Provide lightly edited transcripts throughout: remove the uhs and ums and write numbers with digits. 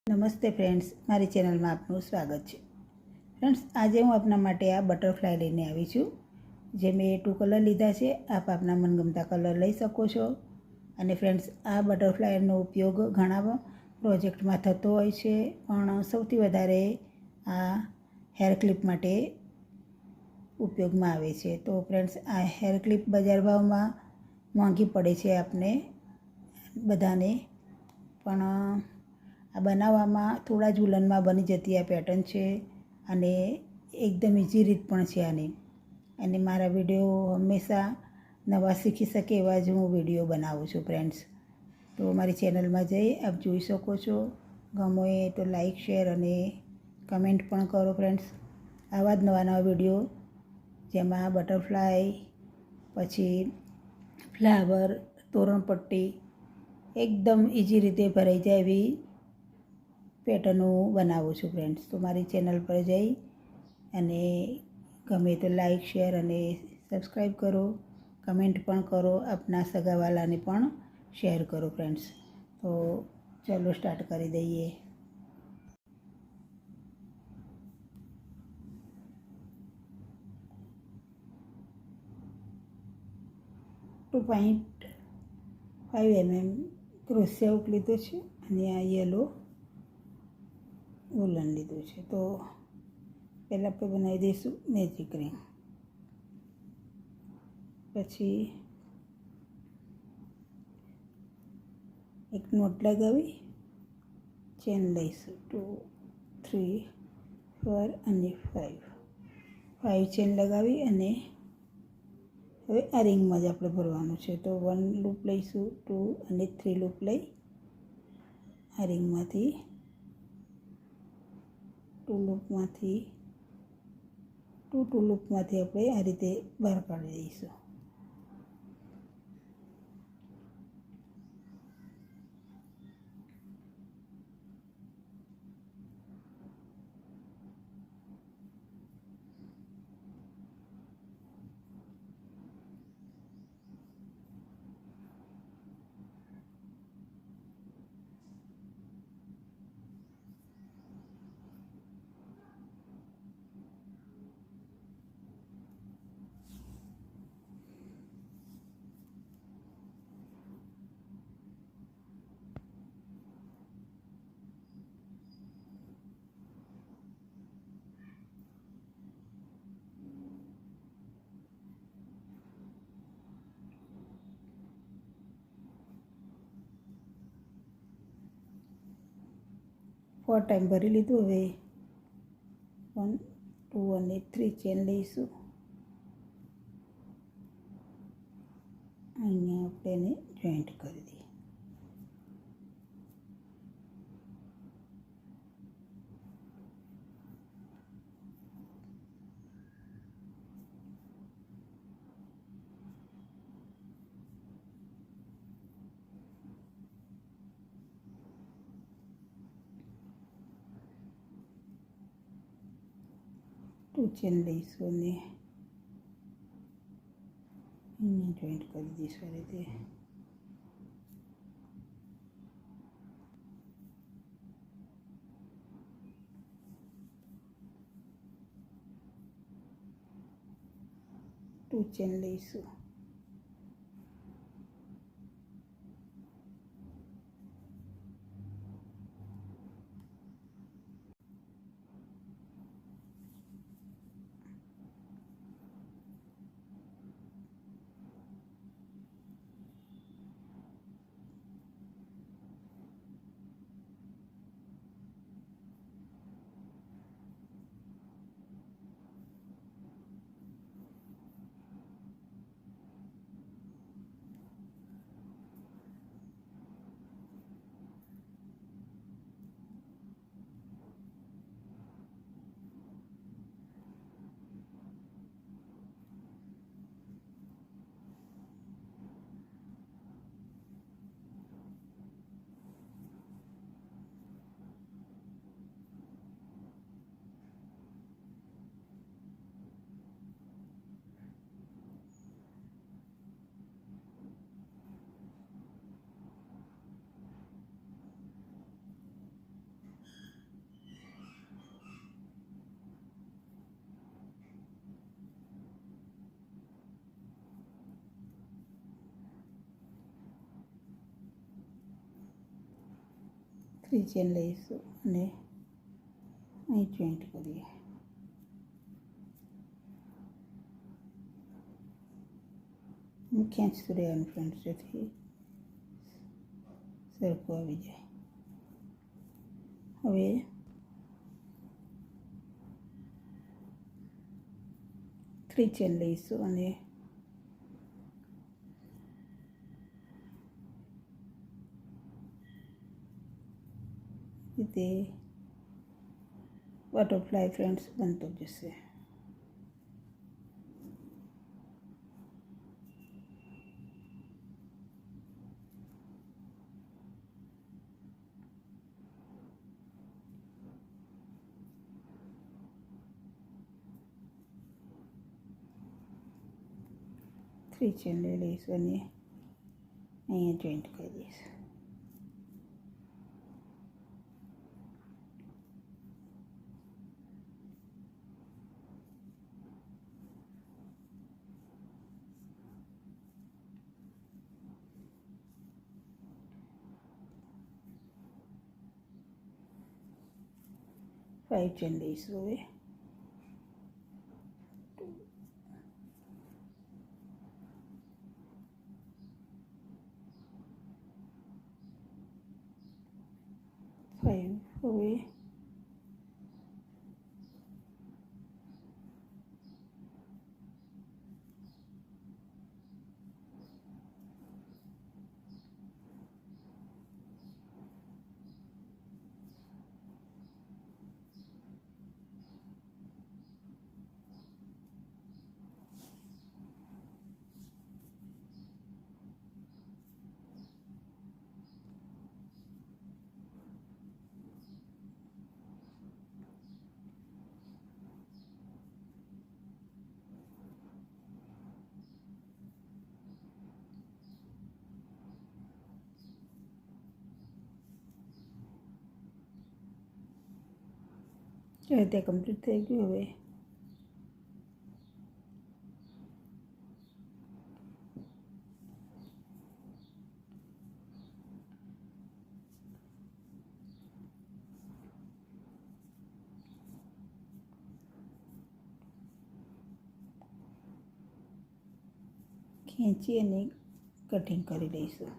નમસ્તે ફ્રેન્ડ્સ, મારી ચેનલમાં આપનું સ્વાગત છે. ફ્રેન્ડ્સ, આજે હું આપના માટે આ બટરફ્લાય લઈને આવી છું. જે મેં 2 કલર લીધા છે. આપ આપના મનગમતા કલર લઈ શકો છો. અને ફ્રેન્ડ્સ, આ બટરફ્લાયનો ઉપયોગ ઘણા પ્રોજેક્ટમાં થતો હોય છે, પણ સૌથી વધારે આ હેર ક્લિપ માટે ઉપયોગમાં આવે છે. તો ફ્રેન્ડ્સ, આ હેર ક્લિપ બજાર ભાવમાં મોંઘી પડે છે આપને બધાને, પણ આ બનાવવામાં થોડા જ વુલનમાં બની જતી આ પેટર્ન છે અને એકદમ ઇઝી રીત પણ છે આની. અને મારા વિડીયો હંમેશા નવા શીખી શકે એવા જ હું વિડીયો બનાવું છું ફ્રેન્ડ્સ. તો મારી ચેનલમાં જઈ આપ જોઈ શકો છો. ગમે તો લાઈક, શેર અને કમેન્ટ પણ કરો ફ્રેન્ડ્સ. આવા જ નવા નવા વિડીયો જેમાં બટરફ્લાય, પછી ફ્લાવર, તોરણપટ્ટી એકદમ ઇઝી રીતે ભરાઈ જાય એવી પેટર્નો બનાવું છું ફ્રેન્ડ્સ. તો મારી ચેનલ પર જઈ અને ગમે તો લાઈક, શેર અને સબસ્ક્રાઈબ કરો, કમેન્ટ પણ કરો, આપના સગાવાલાને પણ શેર કરો ફ્રેન્ડ્સ. તો ચાલો સ્ટાર્ટ કરી દઈએ. ટુ 2.5 mm ક્રોશિયા હૂક લીધો છે અને આ યલો વુલન લીધું છે. તો પહેલાં આપણે બનાવી દઈશું મેજિક રિંગ. પછી એક નોટ લગાવી ચેન લઈશું 2, 3, 4 અને 5 ચેન લગાવી અને હવે આ રિંગમાં જ આપણે ભરવાનું છે. તો 1 લૂપ લઈશું, 2 અને 3 લૂપ લઈ આ રિંગમાંથી 2 લૂપમાંથી આપણે આ રીતે બહાર કાઢી દઈશું. ફોર ટાઈમ ભરી લીધું. હવે 1, 2 અને 3 ચેન લઈશું. અહીંયા આપણે એને જોઈન્ટ કરી દઈએ. ચેન લઈશું અને અહીંયા જોઈન્ટ કરી દઈશું આ રીતે. ચેન લઈશું. 3 ચેન લઈશું અને અહીં જોઈન્ટ કરીએ. ખેંચતું રહેવાનું ફ્રેન્ડ્સ, જેથી સરખું આવી જાય. હવે 3 ચેન લઈશું અને રીતે બટરફ્લાય ફ્રેન્ડ્સ બનતો જશે. થ્રી ચેન લઈ લઈશું અને અહીંયા જોઈન્ટ કરી દઈશું. ફાઈવ ચેન લઈશું હવે. ફાઈવ હવે રીતે કમ્પ્લીટ થઈ ગયું. હવે ખેંચી અને કટિંગ કરી લઈશું.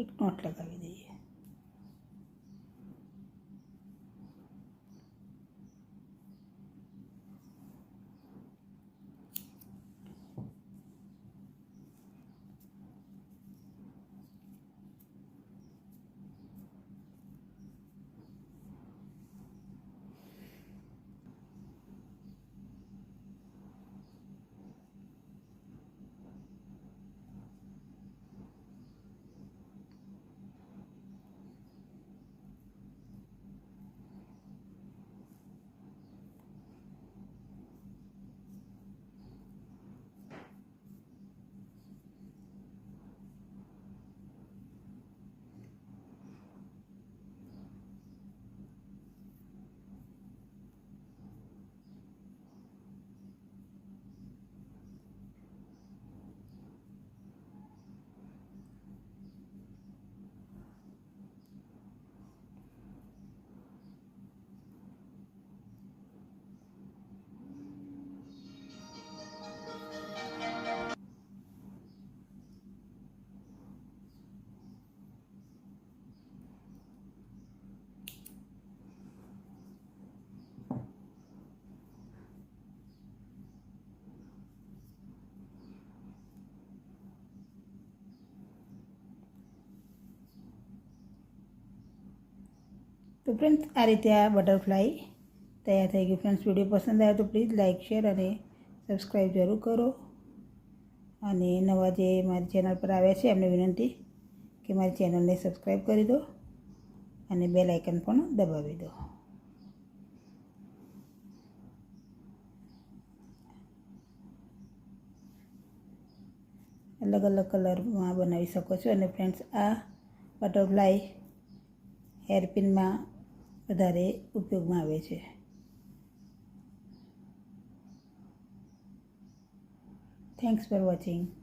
એક નોટ લગાવી દઈએ. તો ફ્રેન્ડ્સ, આ રીતે આ બટરફ્લાય તૈયાર થઈ ગયું. ફ્રેન્ડ્સ, વિડીયો પસંદ આવે તો પ્લીઝ લાઇક, શેર અને સબસ્ક્રાઈબ જરૂર કરો. અને નવા જે મારી ચેનલ પર આવ્યા છે એમને વિનંતી કે મારી ચેનલને સબસ્ક્રાઈબ કરી દો અને બેલ આઇકન પણ દબાવી દો. અલગ અલગ કલરમાં બનાવી શકો છો. અને ફ્રેન્ડ્સ, આ બટરફ્લાય હેરપિનમાં વધારે ઉપયોગમાં આવે છે. Thanks for watching.